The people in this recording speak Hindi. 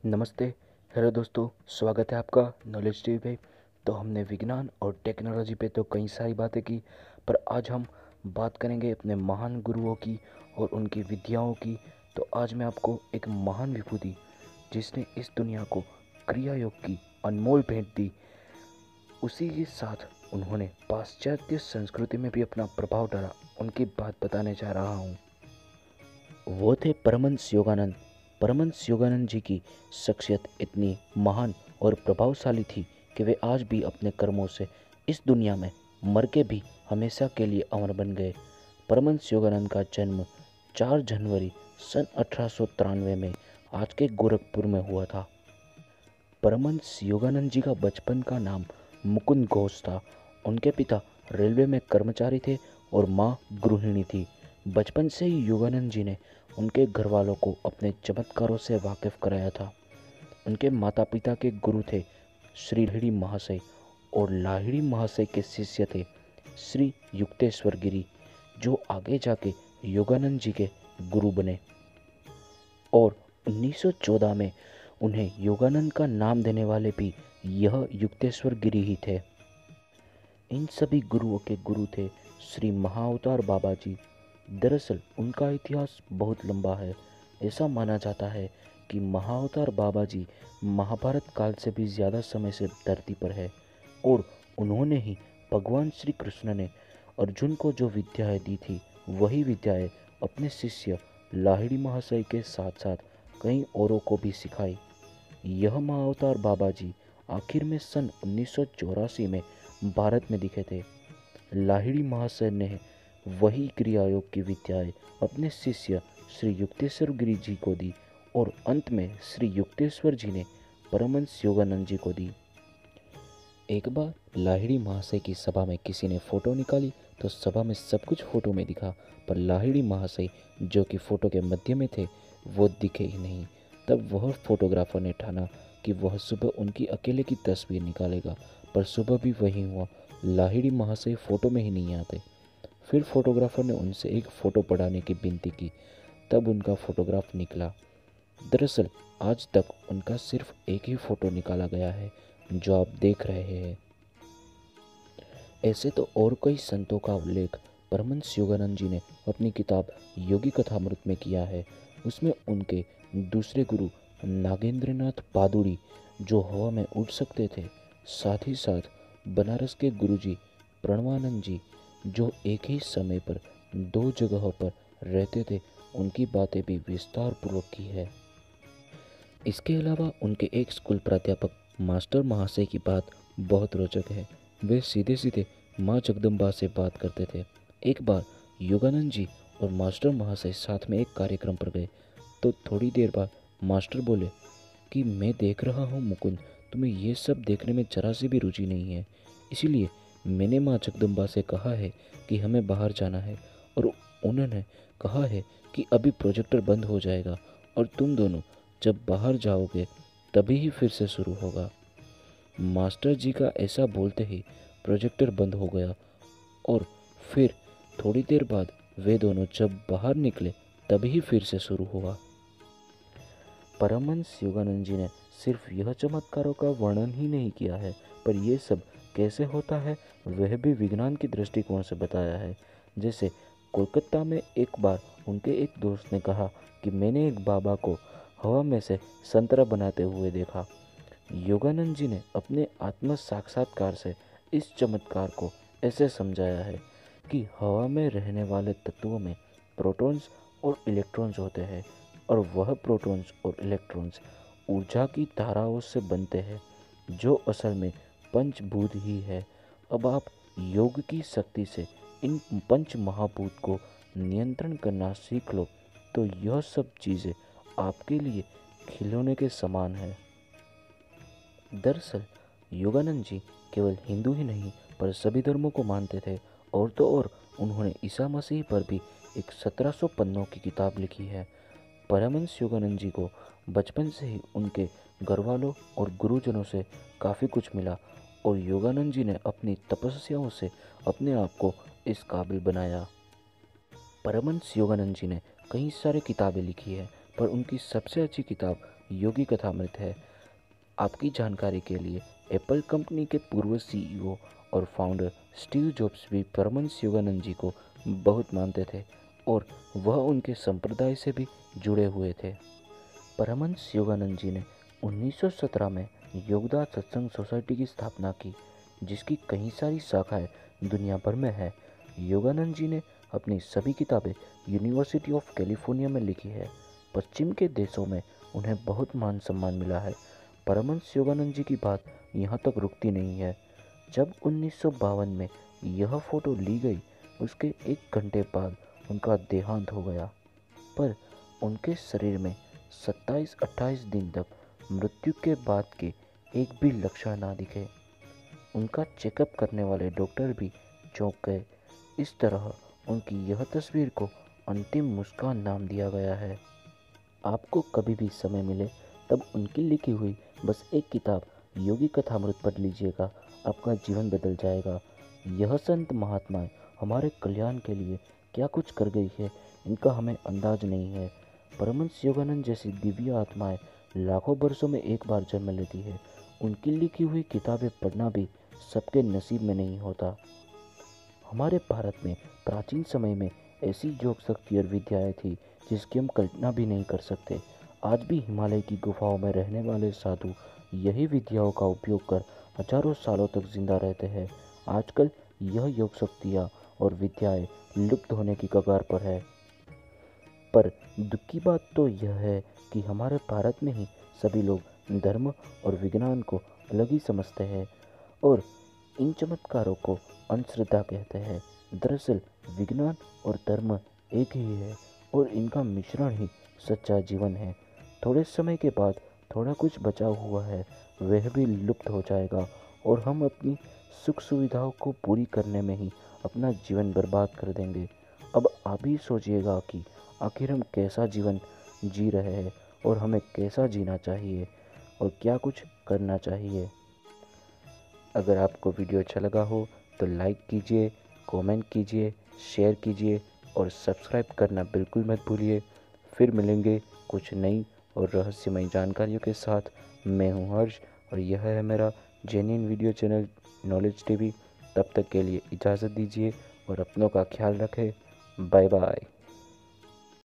नमस्ते। हेलो दोस्तों, स्वागत है आपका नॉलेज टीवी पे। तो हमने विज्ञान और टेक्नोलॉजी पे तो कई सारी बातें की, पर आज हम बात करेंगे अपने महान गुरुओं की और उनकी विद्याओं की। तो आज मैं आपको एक महान विभूति जिसने इस दुनिया को क्रिया योग की अनमोल भेंट दी, उसी के साथ उन्होंने पाश्चात्य संस्कृति में भी अपना प्रभाव डाला, उनकी बात बताने जा रहा हूँ। वो थे परमहंस योगानंद। परमहंस योगानंद जी की शख्सियत इतनी महान और प्रभावशाली थी कि वे आज भी अपने कर्मों से इस दुनिया में मर के भी हमेशा के लिए अमर बन गए। परमहंस योगानंद का जन्म 4 जनवरी सन 1893 में आज के गोरखपुर में हुआ था। परमहंस योगानंद जी का बचपन का नाम मुकुंद घोष था। उनके पिता रेलवे में कर्मचारी थे और माँ गृहिणी थी। बचपन से ही योगानंद जी ने उनके घर वालों को अपने चमत्कारों से वाकिफ कराया था। उनके माता पिता के गुरु थे श्री लाहिड़ी महाशय और लाहिड़ी महाशय के शिष्य थे श्री युक्तेश्वर गिरी, जो आगे जाके योगानंद जी के गुरु बने और 1914 में उन्हें योगानंद का नाम देने वाले भी यह युक्तेश्वर गिरी ही थे। इन सभी गुरुओं के गुरु थे श्री महाअवतार बाबा जी। दरअसल उनका इतिहास बहुत लंबा है। ऐसा माना जाता है कि महाअवतार बाबा जी महाभारत काल से भी ज़्यादा समय से धरती पर है और उन्होंने ही भगवान श्री कृष्ण ने अर्जुन को जो विद्याएं दी थी, वही विद्याएं अपने शिष्य लाहिड़ी महाशय के साथ साथ कई औरों को भी सिखाई। यह महाअवतार बाबा जी आखिर में सन 1984 में भारत में दिखे थे। लाहिड़ी महाशय ने वही क्रिया योग की विद्याएं अपने शिष्य श्री युक्तेश्वर गिरी जी को दी और अंत में श्री युक्तेश्वर जी ने परमहंस योगानंद जी को दी। एक बार लाहिड़ी महाशय की सभा में किसी ने फोटो निकाली तो सभा में सब कुछ फोटो में दिखा, पर लाहिड़ी महाशय जो कि फोटो के मध्य में थे वो दिखे ही नहीं। तब वह फोटोग्राफर ने ठाना कि वह सुबह उनकी अकेले की तस्वीर निकालेगा, पर सुबह भी वही हुआ, लाहिड़ी महाशय फोटो में ही नहीं आते। फिर फोटोग्राफर ने उनसे एक फ़ोटो पढ़ाने की विनती की, तब उनका फोटोग्राफ निकला। दरअसल आज तक उनका सिर्फ एक ही फ़ोटो निकाला गया है, जो आप देख रहे हैं। ऐसे तो और कई संतों का उल्लेख परमहंस योगानंद जी ने अपनी किताब योगी कथामृत में किया है। उसमें उनके दूसरे गुरु नागेंद्रनाथ पादुड़ी जो हवा में उड़ सकते थे, साथ ही साथ बनारस के गुरुजी प्रणवानंद जी जो एक ही समय पर 2 जगहों पर रहते थे, उनकी बातें भी विस्तार पूर्वक की है। इसके अलावा उनके एक स्कूल प्राध्यापक मास्टर महाशय की बात बहुत रोचक है। वे सीधे सीधे माँ जगदम्बा से बात करते थे। एक बार योगानंद जी और मास्टर महाशय साथ में एक कार्यक्रम पर गए तो थोड़ी देर बाद मास्टर बोले कि मैं देख रहा हूँ मुकुंद, तुम्हें ये सब देखने में जरा सी भी रुचि नहीं है, इसीलिए मैंने माँ जगदम्बा से कहा है कि हमें बाहर जाना है और उन्होंने कहा है कि अभी प्रोजेक्टर बंद हो जाएगा और तुम दोनों जब बाहर जाओगे तभी ही फिर से शुरू होगा। मास्टर जी का ऐसा बोलते ही प्रोजेक्टर बंद हो गया और फिर थोड़ी देर बाद वे दोनों जब बाहर निकले तभी फिर से शुरू हुआ। परमहंस योगानंद जी ने सिर्फ यह चमत्कारों का वर्णन ही नहीं किया है, पर यह सब कैसे होता है वह भी विज्ञान की दृष्टिकोण से बताया है। जैसे कोलकाता में एक बार उनके एक दोस्त ने कहा कि मैंने एक बाबा को हवा में से संतरा बनाते हुए देखा। योगानंद जी ने अपने आत्म साक्षात्कार से इस चमत्कार को ऐसे समझाया है कि हवा में रहने वाले तत्वों में प्रोटॉन्स और इलेक्ट्रॉन्स होते हैं और वह प्रोटॉन्स और इलेक्ट्रॉन्स ऊर्जा की धाराओं से बनते हैं, जो असल में पंचभूत ही है। अब आप योग की शक्ति से इन पंच महाभूत को नियंत्रण करना सीख लो तो यह सब चीज़ें आपके लिए खिलौने के समान है। दरअसल योगानंद जी केवल हिंदू ही नहीं पर सभी धर्मों को मानते थे, और तो और उन्होंने ईसा मसीह पर भी एक 1700 पन्नों की किताब लिखी है। परमहंस योगानंद जी को बचपन से ही उनके घरवालों और गुरुजनों से काफ़ी कुछ मिला और योगानंद जी ने अपनी तपस्याओं से अपने आप को इस काबिल बनाया। परमहंस योगानंद जी ने कई सारे किताबें लिखी है, पर उनकी सबसे अच्छी किताब योगी कथामृत है। आपकी जानकारी के लिए एप्पल कंपनी के पूर्व सीईओ और फाउंडर स्टीव जॉब्स भी परमहंस योगानंद जी को बहुत मानते थे और वह उनके संप्रदाय से भी जुड़े हुए थे। परमहंस योगानंद जी ने 1917 में योगदान सत्संग सोसाइटी की स्थापना की, जिसकी कई सारी शाखाएं दुनिया भर में है। योगानंद जी ने अपनी सभी किताबें यूनिवर्सिटी ऑफ कैलिफोर्निया में लिखी है। पश्चिम के देशों में उन्हें बहुत मान सम्मान मिला है। परमहंस योगानंद जी की बात यहाँ तक रुकती नहीं है। जब 1952 में यह फोटो ली गई, उसके 1 घंटे बाद उनका देहांत हो गया, पर उनके शरीर में 27-28 दिन तक मृत्यु के बाद के एक भी लक्षण ना दिखे। उनका चेकअप करने वाले डॉक्टर भी चौंक गए। इस तरह उनकी यह तस्वीर को अंतिम मुस्कान नाम दिया गया है। आपको कभी भी समय मिले तब उनकी लिखी हुई बस एक किताब योगी कथामृत पढ़ लीजिएगा, आपका जीवन बदल जाएगा। यह संत महात्माएं हमारे कल्याण के लिए क्या कुछ कर गई है, इनका हमें अंदाज नहीं है। परमहंस योगानंद जैसी दिव्य आत्माएं लाखों वर्षों में एक बार जन्म लेती है। उनकी लिखी हुई किताबें पढ़ना भी सबके नसीब में नहीं होता। हमारे भारत में प्राचीन समय में ऐसी योग शक्ति और विद्याएं थी जिसकी हम कल्पना भी नहीं कर सकते। आज भी हिमालय की गुफाओं में रहने वाले साधु यही विद्याओं का उपयोग कर हजारों सालों तक जिंदा रहते हैं। आजकल यह योग शक्तियाँ और विद्याएं लुप्त होने की कगार पर है। पर दुख की बात तो यह है कि हमारे भारत में ही सभी लोग धर्म और विज्ञान को अलग ही समझते हैं और इन चमत्कारों को अंधश्रद्धा कहते हैं। दरअसल विज्ञान और धर्म एक ही है और इनका मिश्रण ही सच्चा जीवन है। थोड़े समय के बाद थोड़ा कुछ बचा हुआ है, वह भी लुप्त हो जाएगा और हम अपनी सुख सुविधाओं को पूरी करने में ही अपना जीवन बर्बाद कर देंगे। अब आप ही सोचिएगा कि आखिर हम कैसा जीवन जी रहे हैं और हमें कैसा जीना चाहिए और क्या कुछ करना चाहिए। अगर आपको वीडियो अच्छा लगा हो तो लाइक कीजिए, कमेंट कीजिए, शेयर कीजिए और सब्सक्राइब करना बिल्कुल मत भूलिए। फिर मिलेंगे कुछ नई और रहस्यमय जानकारियों के साथ। मैं हूं हर्ष और यह है मेरा genuine video channel knowledge TV. तब तक के लिए इजाज़त दीजिए और अपनों का ख्याल रखें। Bye bye.